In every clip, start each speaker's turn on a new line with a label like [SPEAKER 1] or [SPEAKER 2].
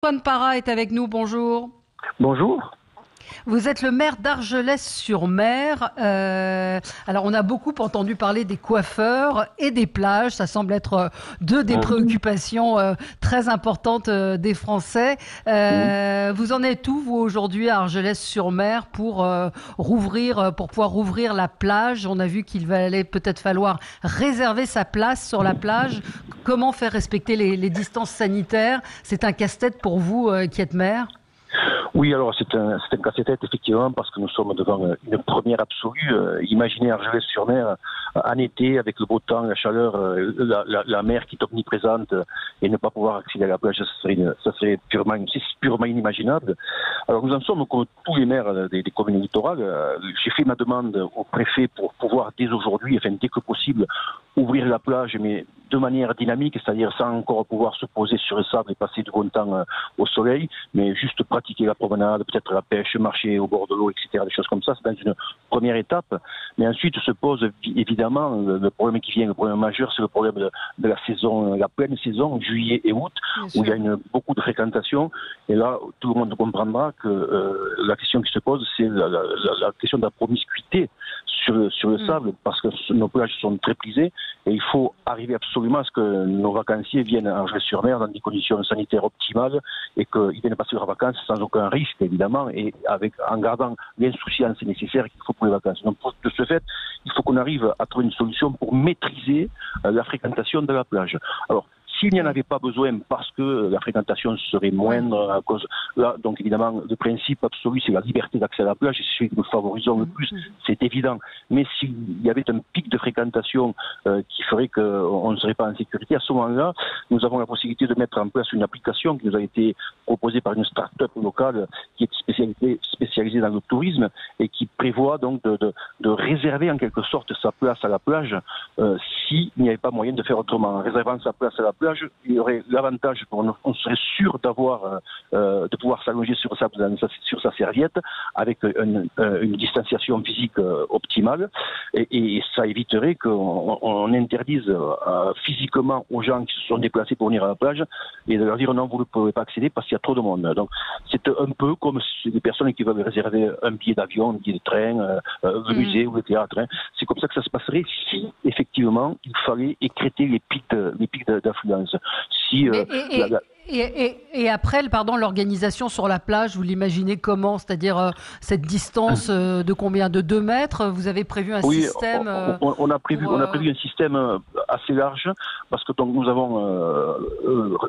[SPEAKER 1] Antoine Para est avec nous, bonjour.
[SPEAKER 2] Bonjour.
[SPEAKER 1] Vous êtes le maire d'Argelès-sur-Mer. Alors, on a beaucoup entendu parler des coiffeurs et des plages. Ça semble être deux des
[SPEAKER 2] Mhm.
[SPEAKER 1] préoccupations très importantes des Français.
[SPEAKER 2] Mhm.
[SPEAKER 1] Vous en êtes où, vous, aujourd'hui, à Argelès-sur-Mer pour pouvoir rouvrir la plage? On a vu qu'il allait peut-être falloir réserver sa place sur la plage. Comment faire respecter les distances sanitaires? C'est un casse-tête pour vous qui êtes maire.
[SPEAKER 2] Oui, alors c'est un casse-tête effectivement parce que nous sommes devant une première absolue. Imaginez Argelès-sur-Mer en été avec le beau temps, la chaleur, la mer qui est omniprésente et ne pas pouvoir accéder à la plage, ça serait purement inimaginable. Alors nous en sommes comme tous les maires des communes littorales. J'ai fait ma demande au préfet pour pouvoir dès aujourd'hui, enfin dès que possible, ouvrir la plage, mais de manière dynamique, c'est-à-dire sans encore pouvoir se poser sur le sable et passer du bon temps au soleil, mais juste pratiquer la promenade, peut-être la pêche, marcher au bord de l'eau, etc., des choses comme ça, c'est dans une première étape. Mais ensuite se pose évidemment le problème qui vient, le problème majeur, c'est le problème de la saison, la pleine saison, juillet et août,
[SPEAKER 1] Bien
[SPEAKER 2] où il y
[SPEAKER 1] sûr.
[SPEAKER 2] a beaucoup de fréquentation. Et là, tout le monde comprendra que la question qui se pose, c'est la question de la promiscuité sur le
[SPEAKER 1] Mm.
[SPEAKER 2] sable, parce que nos plages sont très prisées, et il faut arriver absolument à ce que nos vacanciers viennent à Argelès-sur-Mer dans des conditions sanitaires optimales et qu'ils viennent passer leurs vacances sans aucun risque, évidemment, et en gardant l'insouciance nécessaire qu'il faut pour les vacances. Donc, de ce fait, il faut qu'on arrive à trouver une solution pour maîtriser la fréquentation de la plage. Alors, s'il n'y en
[SPEAKER 1] Oui.
[SPEAKER 2] avait pas besoin parce que la fréquentation serait
[SPEAKER 1] Oui.
[SPEAKER 2] moindre à cause là, donc évidemment, le principe absolu, c'est la liberté d'accès à la plage, et c'est celui que nous favorisons le
[SPEAKER 1] Mm.
[SPEAKER 2] plus,
[SPEAKER 1] Mm.
[SPEAKER 2] c'est évident. Mais s'il y avait un pic de fréquentation qui ferait qu'on ne serait pas en sécurité, à ce moment-là, nous avons la possibilité de mettre en place une application qui nous a été proposée par une start-up locale qui est spécialisée dans le tourisme et qui prévoit donc de réserver en quelque sorte sa place à la plage s'il n'y avait pas moyen de faire autrement. En réservant sa place à la plage, il y aurait l'avantage qu'on serait sûr de pouvoir s'allonger sur sa serviette avec une distanciation physique optimale et ça éviterait qu'on interdise physiquement aux gens qui se sont déplacés pour venir à la plage et de leur dire non, vous ne pouvez pas accéder parce qu'il y a trop de monde. Donc c'est un peu comme des personnes qui veulent réserver un billet d'avion, un billet de train, le
[SPEAKER 1] Mm.
[SPEAKER 2] musée ou le théâtre. Hein. C'est comme ça que ça se passerait si effectivement il fallait écréter les pics d'affluence. Si
[SPEAKER 1] Mais
[SPEAKER 2] la, la-
[SPEAKER 1] et après, pardon, l'organisation sur la plage, vous l'imaginez comment? C'est-à-dire cette distance de combien? De 2 mètres? Vous avez prévu un
[SPEAKER 2] Oui,
[SPEAKER 1] système pour...
[SPEAKER 2] on a prévu un système assez large parce que donc nous avons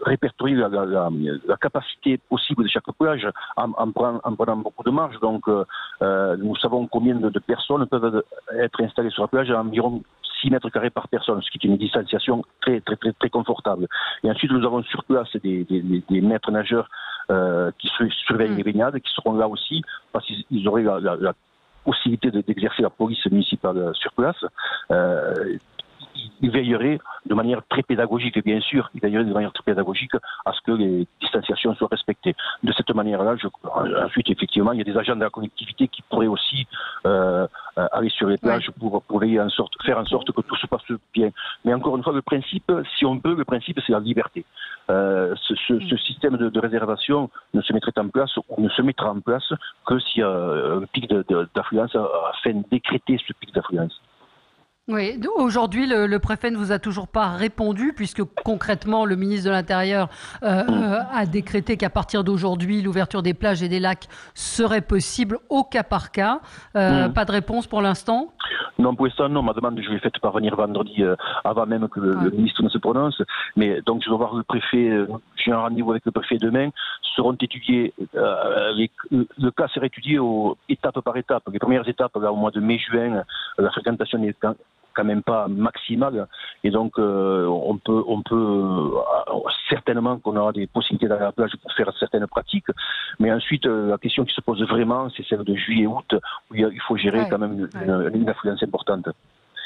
[SPEAKER 2] répertorié la capacité possible de chaque plage en prenant beaucoup de marge. Donc nous savons combien de personnes peuvent être installées sur la plage à environ 6 mètres carrés par personne, ce qui est une distanciation très confortable. Et ensuite, nous avons sur place des maîtres nageurs qui surveillent
[SPEAKER 1] Mm.
[SPEAKER 2] les baignades, qui seront là aussi, parce qu'ils auraient la possibilité d'exercer la police municipale sur place. Euh, il veillerait de manière très pédagogique, bien sûr, il veillerait de manière très pédagogique à ce que les distanciations soient respectées. De cette manière-là, ensuite, effectivement, il y a des agents de la collectivité qui pourraient aussi aller sur les
[SPEAKER 1] Ouais.
[SPEAKER 2] plages pour veiller faire en sorte que tout se passe bien. Mais encore une fois, le principe, si on peut, le principe, c'est la liberté. Ce
[SPEAKER 1] Mm.
[SPEAKER 2] système de réservation ne se mettrait en place ou ne se mettra en place que s'il y a un pic d'affluence afin de décréter ce pic d'affluence.
[SPEAKER 1] Oui, aujourd'hui, le préfet ne vous a toujours pas répondu, puisque concrètement, le ministre de l'Intérieur a décrété qu'à partir d'aujourd'hui, l'ouverture des plages et des lacs serait possible au cas par cas.
[SPEAKER 2] Mm.
[SPEAKER 1] Pas de réponse pour l'instant?
[SPEAKER 2] Non, pour l'instant, non. Ma demande, je l'ai faite parvenir vendredi avant même que le
[SPEAKER 1] Ouais.
[SPEAKER 2] ministre ne se prononce. Mais donc, je dois voir le préfet. J'ai un rendez-vous avec le préfet demain. Seront étudiés. Le cas sera étudié étape par étape. Les premières étapes, là, au mois de mai-juin, la fréquentation n'est quand même pas maximale. Et donc, on peut certainement qu'on aura des possibilités d'aller à la plage pour faire certaines pratiques. Mais ensuite, la question qui se pose vraiment, c'est celle de juillet-août, où il faut gérer
[SPEAKER 1] Ouais.
[SPEAKER 2] quand même
[SPEAKER 1] Ouais.
[SPEAKER 2] une affluence importante.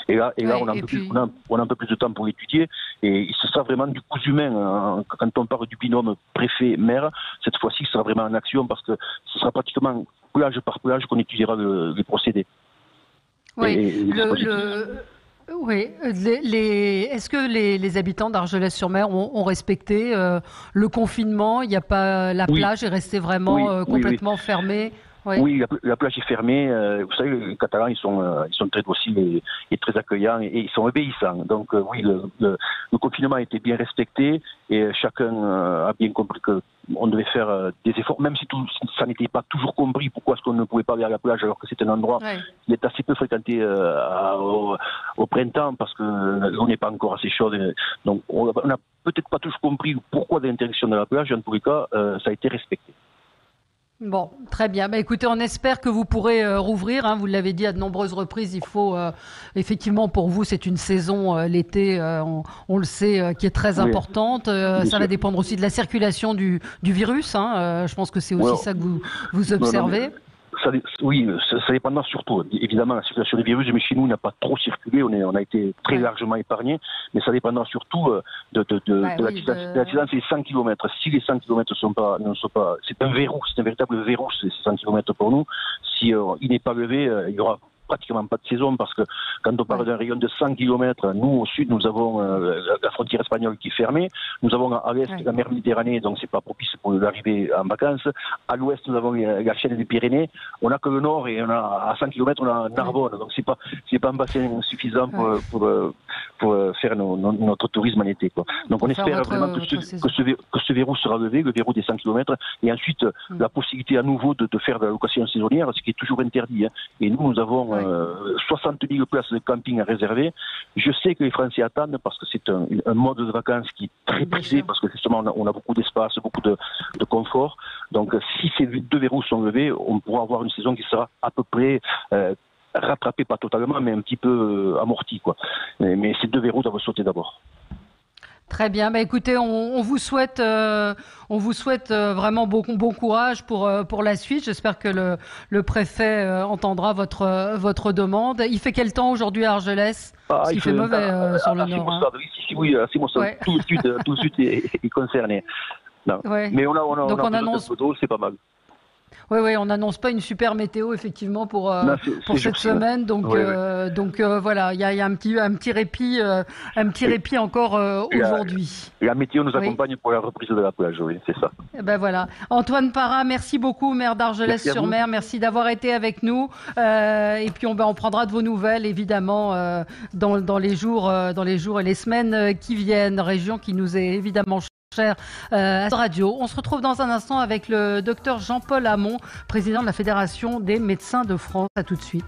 [SPEAKER 2] Et là,
[SPEAKER 1] Ouais. Et puis,
[SPEAKER 2] on a un peu plus de temps pour l'étudier. Et ce sera vraiment du coup humain. Hein. Quand on parle du binôme préfet-maire, cette fois-ci, ce sera vraiment en action parce que ce sera pratiquement plage par plage qu'on étudiera les procédés et
[SPEAKER 1] oui,
[SPEAKER 2] les
[SPEAKER 1] le,
[SPEAKER 2] dispositifs.
[SPEAKER 1] le, Oui, est-ce que les habitants d'Argelès-sur-Mer ont respecté le confinement? Il n'y a pas, la
[SPEAKER 2] Oui,
[SPEAKER 1] plage est restée vraiment
[SPEAKER 2] oui, oui, oui.
[SPEAKER 1] complètement fermée? Oui,
[SPEAKER 2] Oui, la plage est fermée. Vous savez, les Catalans, ils sont très dociles et très accueillants et ils sont obéissants. Donc oui, le confinement a été bien respecté et chacun a bien compris que on devait faire des efforts, même si ça n'était pas toujours compris. Pourquoi est-ce qu'on ne pouvait pas aller à la plage alors que c'est un endroit
[SPEAKER 1] oui.
[SPEAKER 2] qui est assez peu fréquenté au printemps parce que l'eau n'est pas encore assez chaude. Donc on n'a peut-être pas toujours compris pourquoi l'interdiction de la plage. En tous les cas, ça a été respecté.
[SPEAKER 1] Bon, très bien. Bah, écoutez, on espère que vous pourrez rouvrir, hein. Vous l'avez dit à de nombreuses reprises. Il faut effectivement, pour vous, c'est une saison l'été, on le sait, qui est très
[SPEAKER 2] Oui,
[SPEAKER 1] importante.
[SPEAKER 2] bien
[SPEAKER 1] Ça va
[SPEAKER 2] sûr.
[SPEAKER 1] dépendre aussi de la circulation du virus, hein. Je pense que c'est
[SPEAKER 2] Ouais,
[SPEAKER 1] aussi ça que vous
[SPEAKER 2] non, non, mais
[SPEAKER 1] observez.
[SPEAKER 2] oui, ça dépendra surtout. Évidemment, la circulation des virus, mais chez nous, n'a pas trop circulé. On a été très
[SPEAKER 1] Oui.
[SPEAKER 2] largement épargnés, mais ça dépendra surtout
[SPEAKER 1] Bah
[SPEAKER 2] de
[SPEAKER 1] oui,
[SPEAKER 2] l'accident. C'est les 100 km. Si les 100 km ne sont pas, c'est un verrou, c'est un véritable verrou, ces 100 km pour nous. Si il n'est pas levé, il y aura pratiquement pas de saison parce que quand on parle
[SPEAKER 1] ouais,
[SPEAKER 2] d'un rayon de 100 km, nous au sud nous avons la frontière espagnole qui est fermée, nous avons à l'est
[SPEAKER 1] ouais,
[SPEAKER 2] la mer Méditerranée donc c'est pas propice pour l'arrivée en vacances, à l'ouest nous avons la chaîne des Pyrénées, on n'a que le nord et on a à 100 km on a
[SPEAKER 1] ouais,
[SPEAKER 2] Narbonne donc c'est pas un bassin suffisant
[SPEAKER 1] ouais.
[SPEAKER 2] pour faire notre tourisme en été quoi. Donc on
[SPEAKER 1] Pour faire
[SPEAKER 2] espère vraiment
[SPEAKER 1] votre saison.
[SPEAKER 2] que ce verrou sera levé, le verrou des 100 km et ensuite
[SPEAKER 1] Mm.
[SPEAKER 2] la possibilité à nouveau de faire de la location saisonnière, ce qui est toujours interdit. Hein. Et nous avons
[SPEAKER 1] Ouais,
[SPEAKER 2] 60 000 places de camping à réserver. Je sais que les Français attendent parce que c'est un mode de vacances qui est très
[SPEAKER 1] bien
[SPEAKER 2] prisé
[SPEAKER 1] sûr.
[SPEAKER 2] parce que justement on a beaucoup d'espace, beaucoup de confort. Donc si ces deux verrous sont levés, on pourra avoir une saison qui sera à peu près rattrapée, pas totalement, mais un petit peu amortie. Quoi. Mais ces deux verrous doivent sauter d'abord.
[SPEAKER 1] Très bien. Bah, écoutez, on vous souhaite vraiment bon courage pour la suite. J'espère que le préfet entendra votre demande. Il fait quel temps aujourd'hui à Argelès?
[SPEAKER 2] Ah,
[SPEAKER 1] Parce
[SPEAKER 2] il
[SPEAKER 1] qu'il fait
[SPEAKER 2] fait
[SPEAKER 1] mauvais sur le
[SPEAKER 2] assez
[SPEAKER 1] nord, hein.
[SPEAKER 2] maussade. Oui, assez maussade.
[SPEAKER 1] Ouais,
[SPEAKER 2] Tout le sud est concerné. Non.
[SPEAKER 1] ouais.
[SPEAKER 2] Mais on
[SPEAKER 1] Donc
[SPEAKER 2] a
[SPEAKER 1] on
[SPEAKER 2] besoin d'un
[SPEAKER 1] annonce.
[SPEAKER 2] peu d'eau, c'est pas mal.
[SPEAKER 1] Oui, oui, on n'annonce pas une super météo effectivement
[SPEAKER 2] Non,
[SPEAKER 1] pour
[SPEAKER 2] c'est
[SPEAKER 1] cette
[SPEAKER 2] jours-ci. Là.
[SPEAKER 1] semaine. Donc,
[SPEAKER 2] Oui, oui.
[SPEAKER 1] voilà, il y a un petit
[SPEAKER 2] Et
[SPEAKER 1] répit encore
[SPEAKER 2] la,
[SPEAKER 1] aujourd'hui.
[SPEAKER 2] la météo nous
[SPEAKER 1] Oui.
[SPEAKER 2] accompagne pour la reprise de la plage, oui, c'est ça.
[SPEAKER 1] Eh ben voilà. Antoine Parra, merci beaucoup, maire
[SPEAKER 2] Merci à vous.
[SPEAKER 1] d'Argelès-sur-Mer. Merci d'avoir été avec nous. Et puis on prendra de vos nouvelles, évidemment, dans dans les jours et les semaines qui viennent. Région qui nous est évidemment chère à la radio. On se retrouve dans un instant avec le docteur Jean-Paul Hamon, président de la Fédération des médecins de France. À tout de suite.